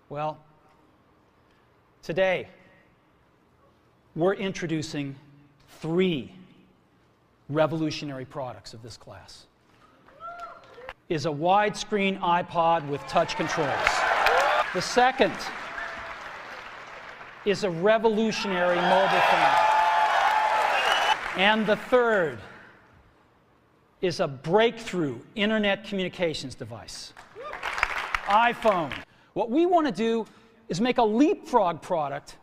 Well, today we're introducing 3 revolutionary products of this class. Is a widescreen iPod with touch controls. The second is a revolutionary mobile phone. And the third is a breakthrough internet communications device. iPhone. What we want to do is make a leapfrog product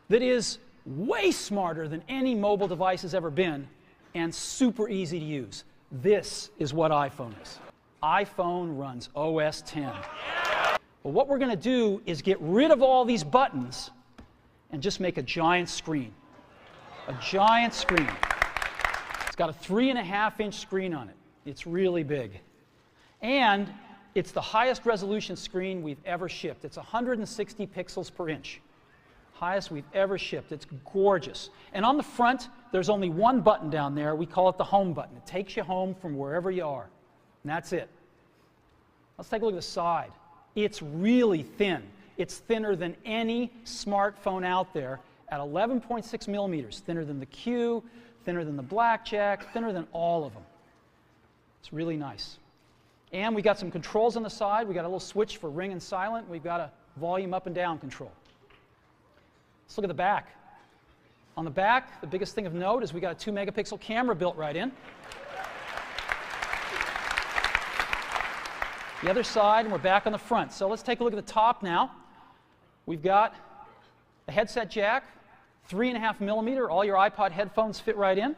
that is way smarter than any mobile device has ever been and super easy to use. This is what iPhone is. iPhone runs OS X. Well, what we're going to do is get rid of all these buttons and just make a giant screen. A giant screen. It's got a 3.5-inch screen on it. It's really big. And it's the highest resolution screen we've ever shipped. It's 160 pixels per inch. Highest we've ever shipped. It's gorgeous. And on the front, there's only one button down there. We call it the home button. It takes you home from wherever you are. And that's it. Let's take a look at the side. It's really thin. It's thinner than any smartphone out there at 11.6 millimeters. Thinner than the Q, thinner than the Blackjack, thinner than all of them. It's really nice. And we got some controls on the side. We got a little switch for ring and silent. We've got a volume up and down control. Let's look at the back. On the back, the biggest thing of note is we got a 2-megapixel camera built right in. The other side, and we're back on the front. So let's take a look at the top now. We've got a headset jack, 3.5 millimeter. All your iPod headphones fit right in.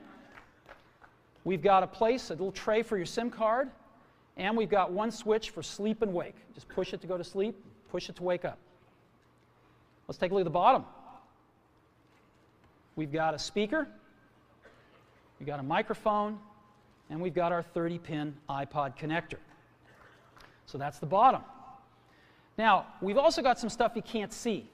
We've got a little tray for your SIM card. And we've got one switch for sleep and wake. Just push it to go to sleep, push it to wake up. Let's take a look at the bottom. We've got a speaker, we've got a microphone, and we've got our 30-pin iPod connector. So that's the bottom. Now, we've also got some stuff you can't see.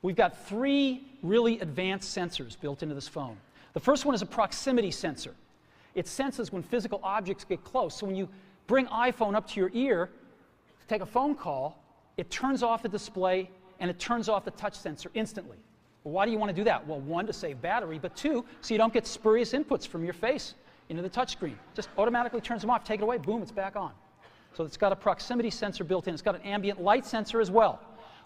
We've got 3 really advanced sensors built into this phone. The first one is a proximity sensor. It senses when physical objects get close. So when you bring iPhone up to your ear to take a phone call, it turns off the display and it turns off the touch sensor instantly. Well, why do you want to do that? Well, 1, to save battery, but 2, so you don't get spurious inputs from your face into the touch screen. Just automatically turns them off, take it away, boom, it's back on. So it's got a proximity sensor built in. It's got an ambient light sensor as well.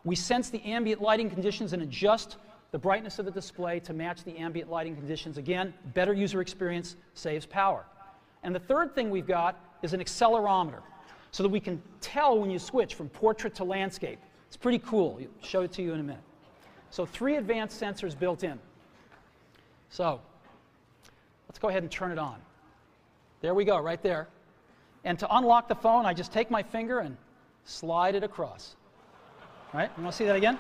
We sense the ambient lighting conditions and adjust the brightness of the display to match the ambient lighting conditions. Again, better user experience, saves power. And the third thing we've got is an accelerometer, so that we can tell when you switch from portrait to landscape. It's pretty cool. I'll show it to you in a minute. So 3 advanced sensors built in. So let's go ahead and turn it on. There we go, right there. And to unlock the phone, I just take my finger and slide it across. Right? You want to see that again?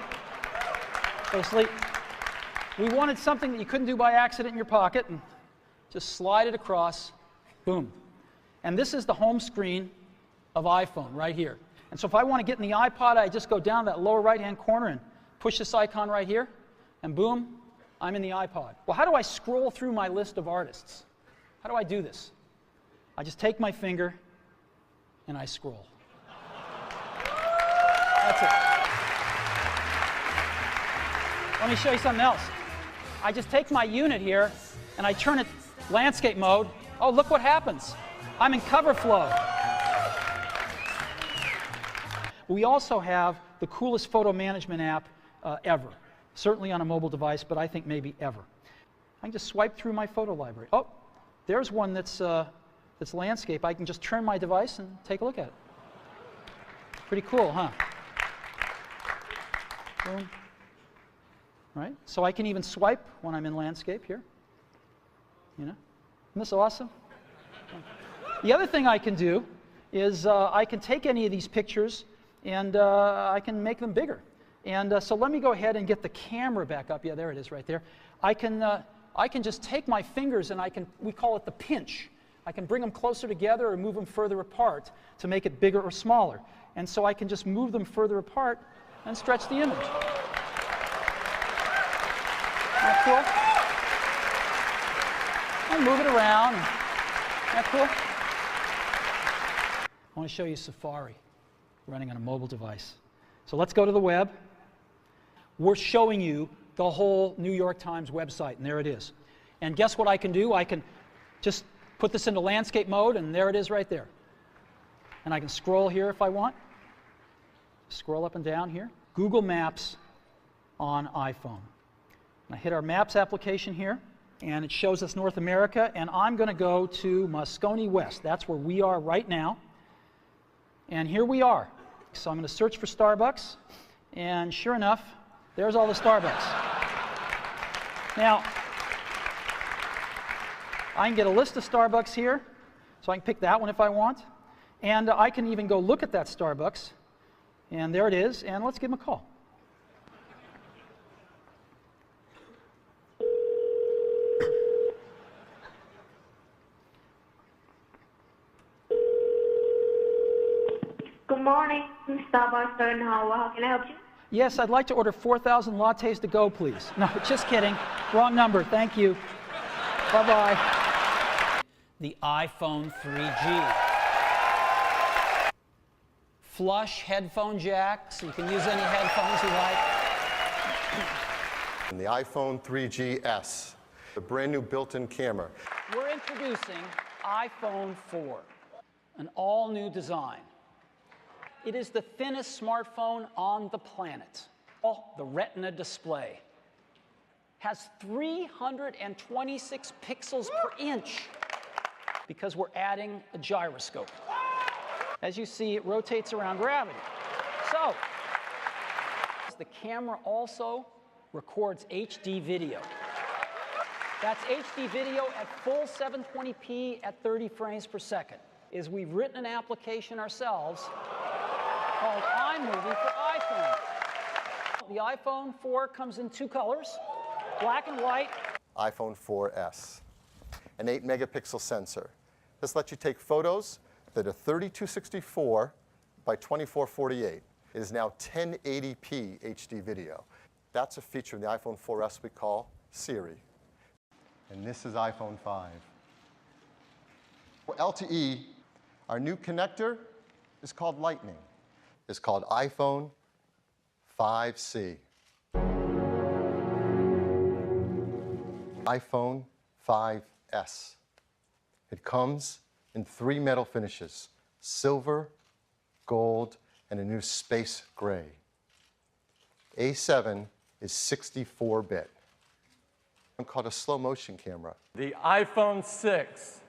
Go to sleep. We wanted something that you couldn't do by accident in your pocket, and just slide it across. Boom. And this is the home screen of iPhone right here. And so if I want to get in the iPod, I just go down that lower right-hand corner and push this icon right here, and boom, I'm in the iPod. Well, how do I scroll through my list of artists? How do I do this? I just take my finger and I scroll. That's it. Let me show you something else. I just take my unit here and I turn it landscape mode. Oh, look what happens. I'm in cover flow. We also have the coolest photo management app ever. Certainly on a mobile device, but I think maybe ever. I can just swipe through my photo library. Oh, there's one that's landscape. I can just turn my device and take a look at it. Pretty cool, huh? Boom. Right? So I can even swipe when I'm in landscape here. You know? Isn't this awesome? The other thing I can do is I can take any of these pictures and I can make them bigger. And so let me go ahead and get the camera back up. Yeah, there it is right there. I can just take my fingers and we call it the pinch. I can bring them closer together or move them further apart to make it bigger or smaller. And so I can just move them further apart and stretch the image. Isn't that cool? And move it around. Isn't that cool? I want to show you Safari running on a mobile device. So let's go to the web. We're showing you the whole New York Times website, and there it is. And guess what I can do? I can just put this into landscape mode, and there it is right there. And I can scroll here if I want. Scroll up and down here. Google Maps on iPhone. I hit our Maps application here, and it shows us North America, and I'm going to go to Moscone West. That's where we are right now. And here we are. So I'm going to search for Starbucks, and sure enough, there's all the Starbucks. Now, I can get a list of Starbucks here, so I can pick that one if I want. And I can even go look at that Starbucks, and there it is, and let's give them a call. Good morning, Starbucks Sternhauer. How can I help you? Yes, I'd like to order 4,000 lattes to go, please. No, just kidding. Wrong number. Thank you. Bye-bye. The iPhone 3G. Flush headphone jack, so you can use any headphones you like. And the iPhone 3GS, the brand new built-in camera. We're introducing iPhone 4, an all-new design. It is the thinnest smartphone on the planet. The Retina display has 326 pixels per inch because we're adding a gyroscope. As you see, it rotates around gravity. So, the camera also records HD video. That's HD video at full 720p at 30 frames per second. We've written an application ourselves called iMovie for iPhone. The iPhone 4 comes in two colors, black and white. iPhone 4S, an 8-megapixel sensor. This lets you take photos that are 3264 by 2448. It is now 1080p HD video. That's a feature in the iPhone 4S we call Siri. And this is iPhone 5. For LTE, our new connector is called Lightning. It's called iPhone 5C. iPhone 5S. It comes in 3 metal finishes: silver, gold, and a new space gray. A7 is 64-bit. One called a slow motion camera. The iPhone 6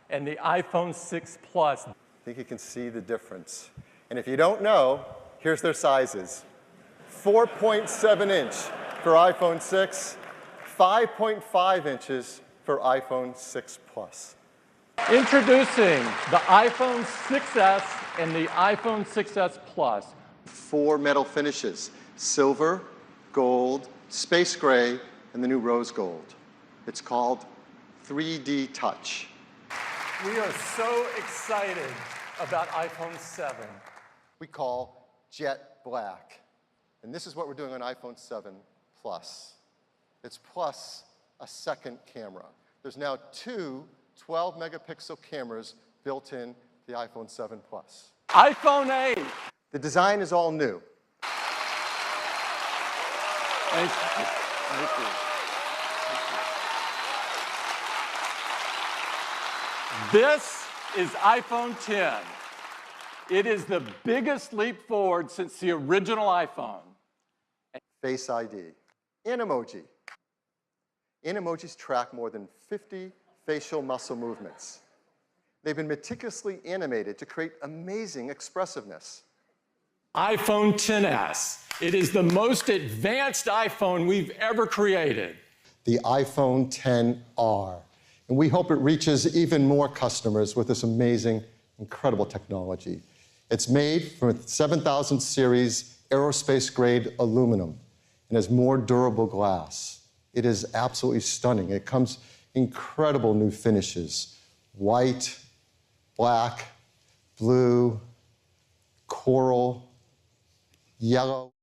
and the iPhone 6 Plus. I think you can see the difference. And if you don't know, here's their sizes. 4.7 inch for iPhone 6, 5.5 inches for iPhone 6 Plus. Introducing the iPhone 6S and the iPhone 6S Plus. 4 metal finishes: silver, gold, space gray, and the new rose gold. It's called 3D Touch. We are so excited about iPhone 7. We call Jet Black. And this is what we're doing on iPhone 7 Plus. It's plus a second camera. There's now 2 12-megapixel cameras built in the iPhone 7 Plus. iPhone 8. The design is all new. Thank you. Thank you. This is iPhone 10. It is the biggest leap forward since the original iPhone. Face ID. Emoji. Emojis track more than 50 facial muscle movements. They've been meticulously animated to create amazing expressiveness. iPhone XS. It is the most advanced iPhone we've ever created. The iPhone XR. And we hope it reaches even more customers with this amazing, incredible technology. It's made from a 7000 series aerospace-grade aluminum and has more durable glass. It is absolutely stunning. It comes incredible new finishes: white, black, blue, coral, yellow.